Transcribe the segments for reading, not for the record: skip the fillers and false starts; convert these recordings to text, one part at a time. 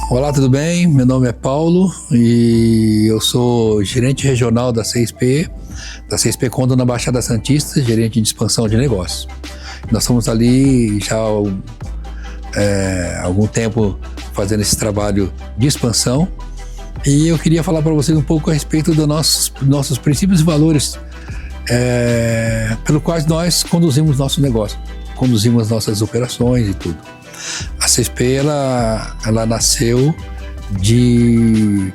Olá, tudo bem? Meu nome é Paulo e eu sou gerente regional da CSP Condo na Baixada Santista, gerente de expansão de negócios. Nós estamos ali já há algum tempo fazendo esse trabalho de expansão e eu queria falar para vocês um pouco a respeito dos nossos princípios e valores pelo quais nós conduzimos nosso negócio, conduzimos nossas operações e tudo. A CSP ela nasceu de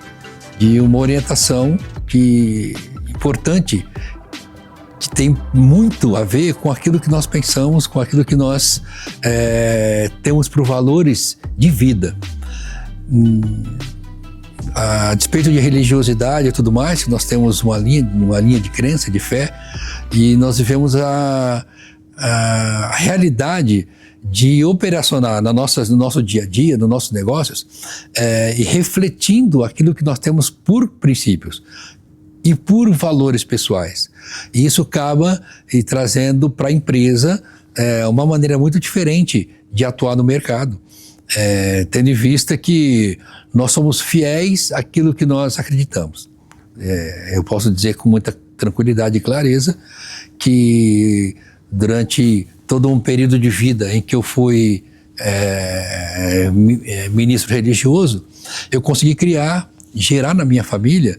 uma orientação importante, que tem muito a ver com aquilo que nós pensamos, com aquilo que nós temos por valores de vida. A despeito de religiosidade e tudo mais, nós temos uma linha de crença, de fé, e nós vivemos a realidade de operacionar no nosso dia a dia, nos nossos negócios, e refletindo aquilo que nós temos por princípios e por valores pessoais. E isso acaba trazendo para a empresa uma maneira muito diferente de atuar no mercado, tendo em vista que nós somos fiéis àquilo que nós acreditamos. Eu posso dizer com muita tranquilidade e clareza que durante todo um período de vida em que eu fui ministro religioso, eu consegui gerar na minha família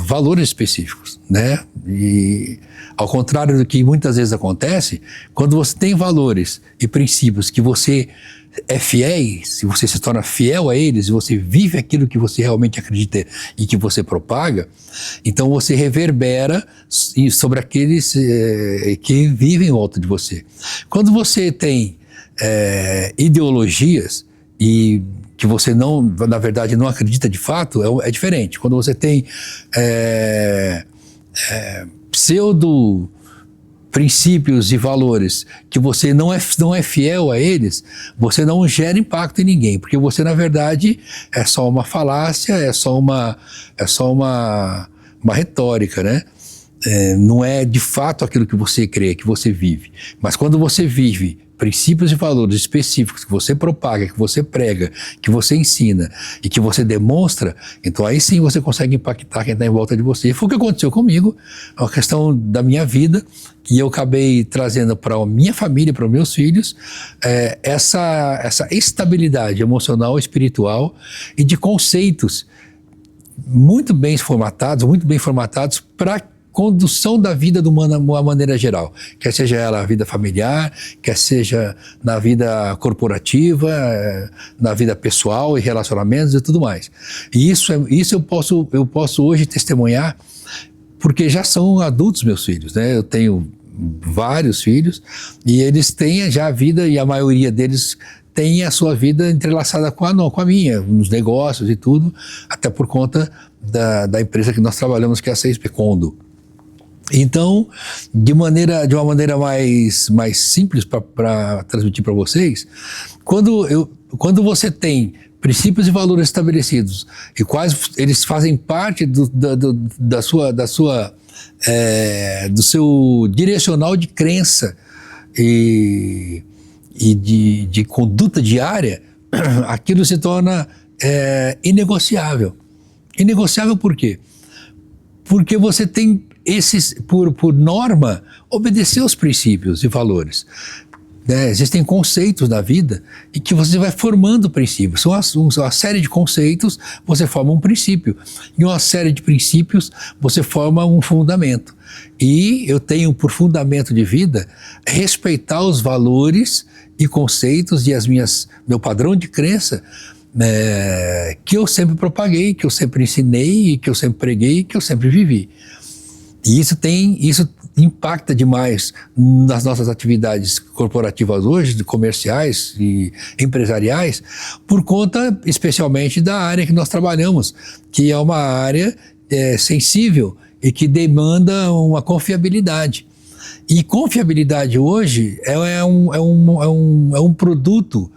valores específicos, né? E ao contrário do que muitas vezes acontece, quando você tem valores e princípios que você é fiel, se você se torna fiel a eles, e você vive aquilo que você realmente acredita e que você propaga, então você reverbera sobre aqueles que vivem em volta de você. Quando você tem ideologias e que você não, na verdade, não acredita de fato, é diferente. Quando você tem pseudo princípios e valores que você não é fiel a eles, você não gera impacto em ninguém, porque você, na verdade, é só uma falácia, é só uma retórica, né? Não é de fato aquilo que você crê, que você vive. Mas quando você vive princípios e valores específicos que você propaga, que você prega, que você ensina e que você demonstra, então aí sim você consegue impactar quem está em volta de você. E foi o que aconteceu comigo, é uma questão da minha vida, que eu acabei trazendo para a minha família, para os meus filhos, essa estabilidade emocional, espiritual e de conceitos muito bem formatados para condução da vida humana de uma maneira geral, quer seja ela a vida familiar, quer seja na vida corporativa, na vida pessoal e relacionamentos e tudo mais. E isso eu posso hoje testemunhar, porque já são adultos meus filhos, né? Eu tenho vários filhos e eles têm já a vida, e a maioria deles tem a sua vida entrelaçada com a minha, nos negócios e tudo, até por conta da empresa que nós trabalhamos, que é a CSP Condo. Então, de uma maneira mais simples para transmitir para vocês, quando você tem princípios e valores estabelecidos e quais eles fazem parte do seu direcional de crença e de conduta diária, aquilo se torna inegociável. Inegociável por quê? Porque você tem por norma, obedecer aos princípios e valores. Existem conceitos na vida e que você vai formando princípios. São uma série de conceitos, você forma um princípio. E uma série de princípios, você forma um fundamento. E eu tenho por fundamento de vida respeitar os valores e conceitos e meu padrão de crença, que eu sempre propaguei, que eu sempre ensinei, que eu sempre preguei, que eu sempre vivi. E isso impacta demais nas nossas atividades corporativas hoje, comerciais e empresariais, por conta especialmente da área que nós trabalhamos, que é uma área sensível e que demanda uma confiabilidade. E confiabilidade hoje é um produto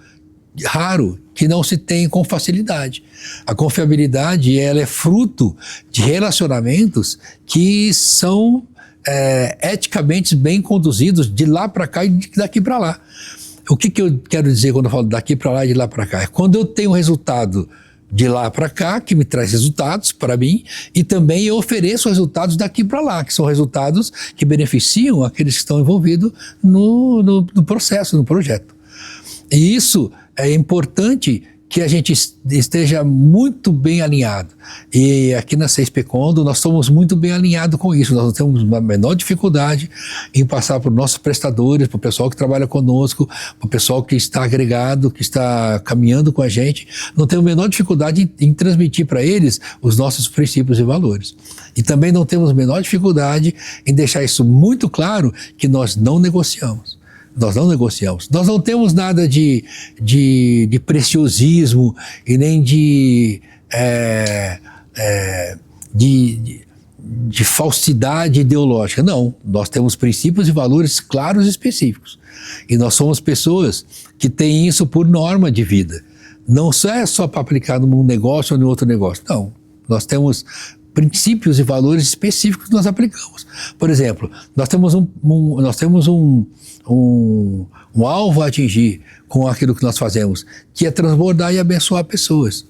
raro que não se tem com facilidade. A confiabilidade, ela é fruto de relacionamentos que são eticamente bem conduzidos de lá para cá e daqui para lá. O que eu quero dizer quando eu falo daqui para lá e de lá para cá? É quando eu tenho resultado de lá para cá, que me traz resultados para mim, e também eu ofereço resultados daqui para lá, que são resultados que beneficiam aqueles que estão envolvidos no processo, no projeto. E isso é importante que a gente esteja muito bem alinhado. E aqui na 6P Condo nós estamos muito bem alinhados com isso. Nós não temos uma menor dificuldade em passar para os nossos prestadores, para o pessoal que trabalha conosco, para o pessoal que está agregado, que está caminhando com a gente. Não temos a menor dificuldade em transmitir para eles os nossos princípios e valores. E também não temos a menor dificuldade em deixar isso muito claro, que nós não negociamos. Nós não negociamos. Nós não temos nada de preciosismo e nem de falsidade ideológica. Não. Nós temos princípios e valores claros e específicos. E nós somos pessoas que têm isso por norma de vida. Não é só para aplicar num negócio ou em outro negócio. Não. Nós temos princípios e valores específicos que nós aplicamos. Por exemplo, nós temos um alvo a atingir com aquilo que nós fazemos, que é transbordar e abençoar pessoas.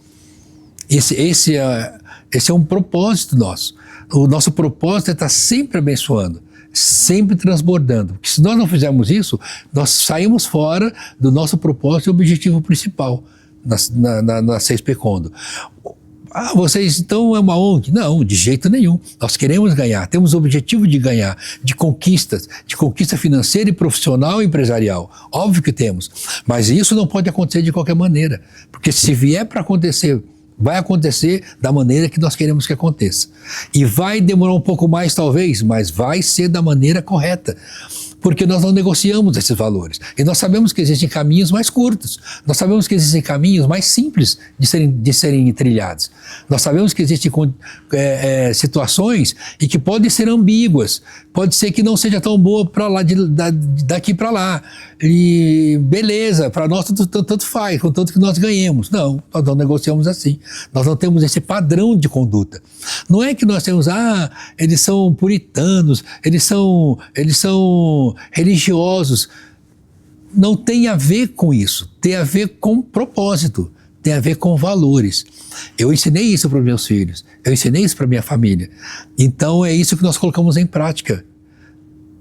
Esse é um propósito nosso. O nosso propósito é estar sempre abençoando, sempre transbordando. Porque se nós não fizermos isso, nós saímos fora do nosso propósito e objetivo principal na 6P Condo. Ah, vocês então é uma ONG? Não, de jeito nenhum. Nós queremos ganhar, temos o objetivo de ganhar, de conquista financeira e profissional e empresarial. Óbvio que temos, mas isso não pode acontecer de qualquer maneira, porque se vier para acontecer, vai acontecer da maneira que nós queremos que aconteça. E vai demorar um pouco mais talvez, mas vai ser da maneira correta. Porque nós não negociamos esses valores. E nós sabemos que existem caminhos mais curtos. Nós sabemos que existem caminhos mais simples de serem trilhados. Nós sabemos que existem situações e que podem ser ambíguas. Pode ser que não seja tão boa para lá, daqui para lá. E beleza, para nós tanto faz, contanto que nós ganhemos. Não, nós não negociamos assim. Nós não temos esse padrão de conduta. Não é que nós temos, eles são puritanos, eles são religiosos. Não tem a ver com isso, tem a ver com propósito, tem a ver com valores. Eu ensinei isso para os meus filhos, eu ensinei isso para a minha família. Então é isso que nós colocamos em prática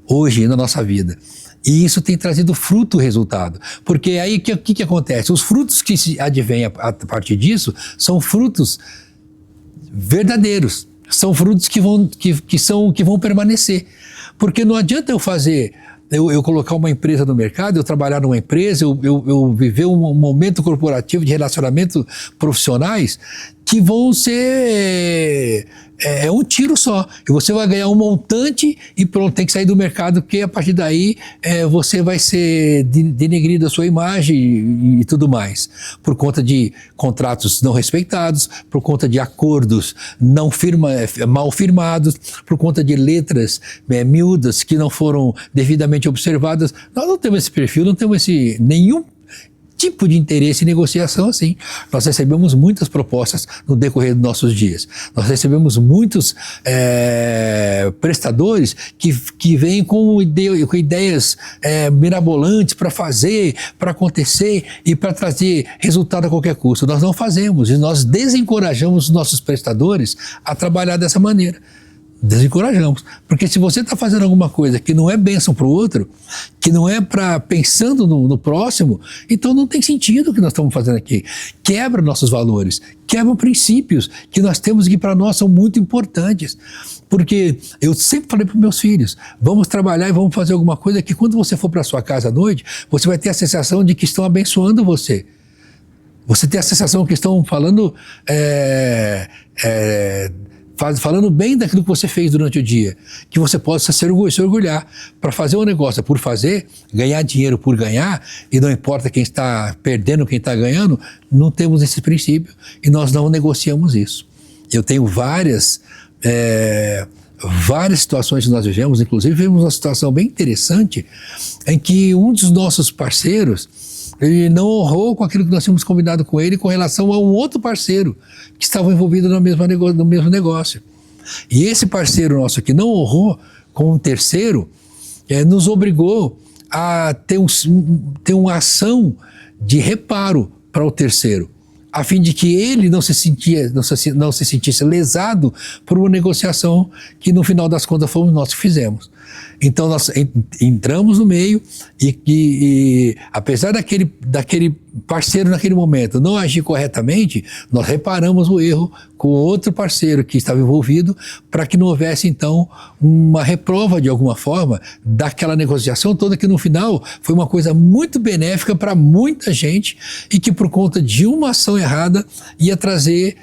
hoje na nossa vida. E isso tem trazido fruto, resultado. Porque aí o que acontece? Os frutos que se advêm a partir disso são frutos verdadeiros, são frutos que vão permanecer. Porque não adianta eu colocar uma empresa no mercado, eu trabalhar numa empresa, eu viver um momento corporativo de relacionamento profissionais que vão ser um tiro só. E você vai ganhar um montante e pronto, tem que sair do mercado, porque a partir daí você vai ser denegrido a sua imagem e tudo mais. Por conta de contratos não respeitados, por conta de acordos mal firmados, por conta de letras miúdas que não foram devidamente observadas. Nós não temos esse perfil, não temos nenhum tipo de interesse em negociação assim. Nós recebemos muitas propostas no decorrer dos nossos dias. Nós recebemos muitos prestadores que vêm com ideias mirabolantes para fazer, para acontecer e para trazer resultado a qualquer custo. Nós não fazemos e nós desencorajamos os nossos prestadores a trabalhar dessa maneira. Desencorajamos. Porque se você está fazendo alguma coisa que não é bênção para o outro, que não é pensando no próximo, então não tem sentido o que nós estamos fazendo aqui. Quebra nossos valores, quebra princípios que nós temos que para nós são muito importantes. Porque eu sempre falei para os meus filhos, vamos trabalhar e vamos fazer alguma coisa que quando você for para sua casa à noite, você vai ter a sensação de que estão abençoando você. Você tem a sensação que estão falando falando bem daquilo que você fez durante o dia, que você possa se orgulhar. Para fazer um negócio por fazer, ganhar dinheiro por ganhar, e não importa quem está perdendo, quem está ganhando, não temos esse princípio e nós não negociamos isso. Eu tenho várias situações que nós vivemos, inclusive vivemos uma situação bem interessante em que um dos nossos parceiros ele não honrou com aquilo que nós tínhamos combinado com ele com relação a um outro parceiro que estava envolvido no mesmo negócio. E esse parceiro nosso que não honrou com um terceiro, nos obrigou a ter uma ação de reparo para o terceiro. a fim de que ele não se sentisse lesado por uma negociação que, no final das contas, fomos nós que fizemos. Então, nós entramos no meio e apesar daquele parceiro, naquele momento, não agir corretamente, nós reparamos o erro com outro parceiro que estava envolvido para que não houvesse, então, uma reprova, de alguma forma, daquela negociação toda, que, no final, foi uma coisa muito benéfica para muita gente e que, por conta de uma ação errada, ia trazer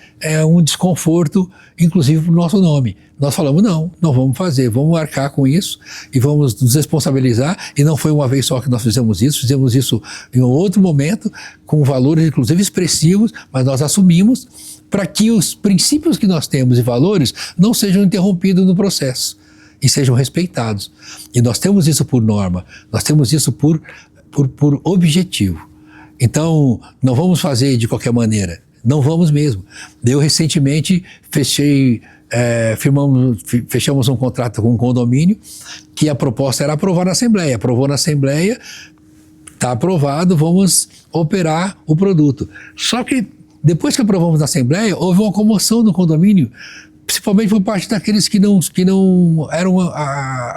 um desconforto, inclusive, para o nosso nome. Nós falamos, não vamos fazer, vamos arcar com isso e vamos nos responsabilizar. E não foi uma vez só que nós fizemos isso em outro momento, com valores, inclusive, expressivos, mas nós assumimos para que os princípios que nós temos e valores não sejam interrompidos no processo e sejam respeitados. E nós temos isso por norma, nós temos isso por objetivo. Então, não vamos fazer de qualquer maneira, não vamos mesmo. Eu recentemente fechamos um contrato com um condomínio que a proposta era aprovar na Assembleia. Aprovou na Assembleia, está aprovado, vamos operar o produto. Só que depois que aprovamos na Assembleia, houve uma comoção no condomínio, principalmente por parte daqueles que não eram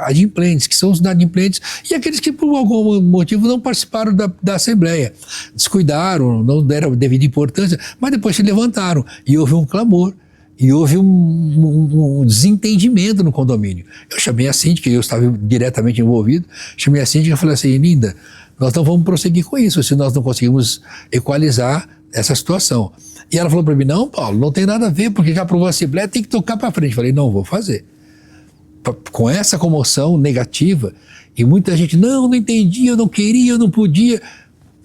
adimplentes, que são os inadimplentes, e aqueles que por algum motivo não participaram da Assembleia. Descuidaram, não deram devida importância, mas depois se levantaram e houve um clamor. E houve um desentendimento no condomínio. Eu chamei a síndica, eu estava diretamente envolvido, chamei a síndica e falei assim, Linda, nós não vamos prosseguir com isso, se nós não conseguimos equalizar essa situação. E ela falou para mim, não, Paulo, não tem nada a ver, porque já aprovou a Assembleia, tem que tocar para frente. Eu falei, não, vou fazer. Com essa comoção negativa, e muita gente, não entendi, eu não queria, eu não podia.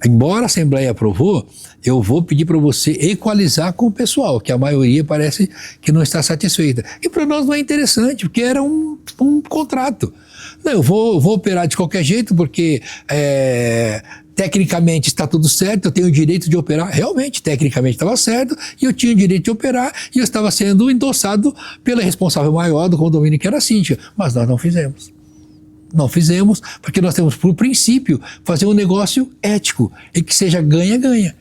Embora a Assembleia aprovou, eu vou pedir para você equalizar com o pessoal, que a maioria parece que não está satisfeita. E para nós não é interessante, porque era um contrato. Não, eu vou operar de qualquer jeito, porque tecnicamente está tudo certo, eu tenho o direito de operar. Realmente, tecnicamente estava certo, e eu tinha o direito de operar, e eu estava sendo endossado pela responsável maior do condomínio, que era a síndica. Mas nós não fizemos. Não fizemos, porque nós temos por princípio fazer um negócio ético e que seja ganha-ganha.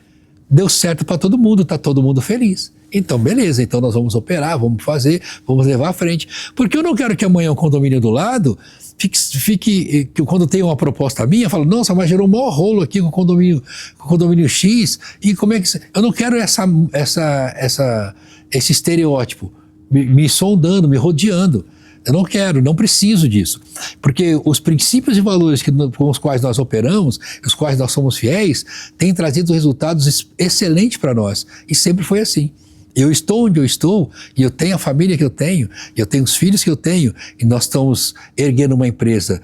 Deu certo para todo mundo, está todo mundo feliz. Então, beleza, então nós vamos operar, vamos fazer, vamos levar à frente. Porque eu não quero que amanhã o condomínio do lado fique que quando tem uma proposta minha, fala, nossa, mas gerou um maior rolo aqui com o condomínio X, e como é que... Eu não quero esse estereótipo me sondando, me rodeando. Eu não quero, não preciso disso. Porque os princípios e valores com os quais nós operamos, os quais nós somos fiéis, têm trazido resultados excelentes para nós. E sempre foi assim. Eu estou onde eu estou, e eu tenho a família que eu tenho os filhos que eu tenho, e nós estamos erguendo uma empresa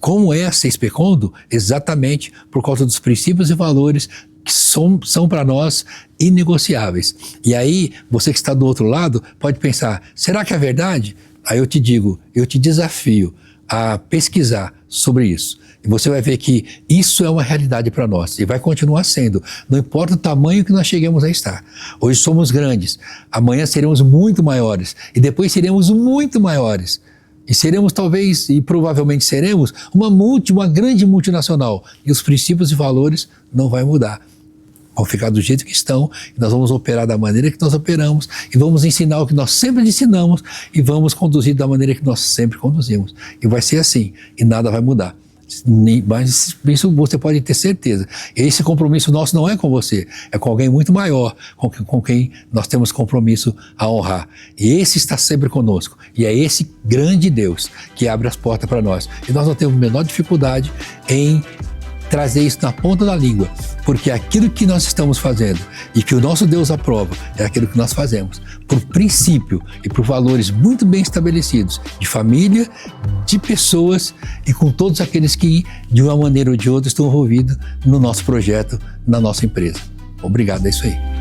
como essa, Expecondo, exatamente por causa dos princípios e valores que são para nós inegociáveis. E aí, você que está do outro lado, pode pensar, será que é verdade? Aí eu te digo, eu te desafio a pesquisar sobre isso. E você vai ver que isso é uma realidade para nós e vai continuar sendo. Não importa o tamanho que nós cheguemos a estar. Hoje somos grandes, amanhã seremos muito maiores e depois seremos muito maiores. E seremos talvez, e provavelmente seremos, uma grande multinacional. E os princípios e valores não vão mudar. Vão ficar do jeito que estão, e nós vamos operar da maneira que nós operamos, e vamos ensinar o que nós sempre ensinamos, e vamos conduzir da maneira que nós sempre conduzimos. E vai ser assim, e nada vai mudar. Mas isso você pode ter certeza. Esse compromisso nosso não é com você, é com alguém muito maior, com quem nós temos compromisso a honrar. E esse está sempre conosco. E é esse grande Deus que abre as portas para nós. E nós não temos a menor dificuldade em trazer isso na ponta da língua, porque aquilo que nós estamos fazendo e que o nosso Deus aprova é aquilo que nós fazemos, por princípio e por valores muito bem estabelecidos, de família, de pessoas e com todos aqueles que, de uma maneira ou de outra, estão envolvidos no nosso projeto, na nossa empresa. Obrigado, é isso aí.